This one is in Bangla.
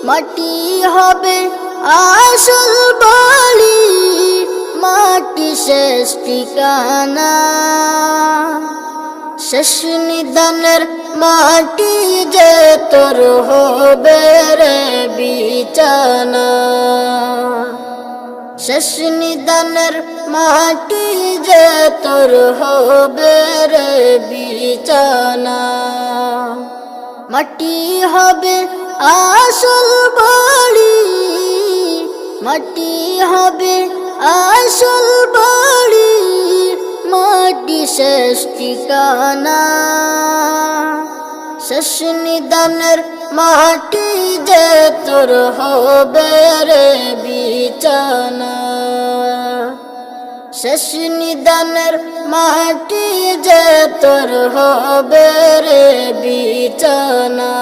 মাটি হবে আসল বাড়ি, মাটি শেষ ঠিকানা। শেষ নিদানের মাটি যে তোর হবে রে বিছানা। শেষ নিদানের মাটি যে তোর হবে রে বিছানা। মাটি হবে আসল বাড়ি, মাটি হবে আসল বাড়ি, মাটি শেষ ঠিকানা। শেষ নিদানের মাটি যে তোর হবে রে বিছানা। শেষ নিদানের মাটি যে তোর হবে রে বিছানা।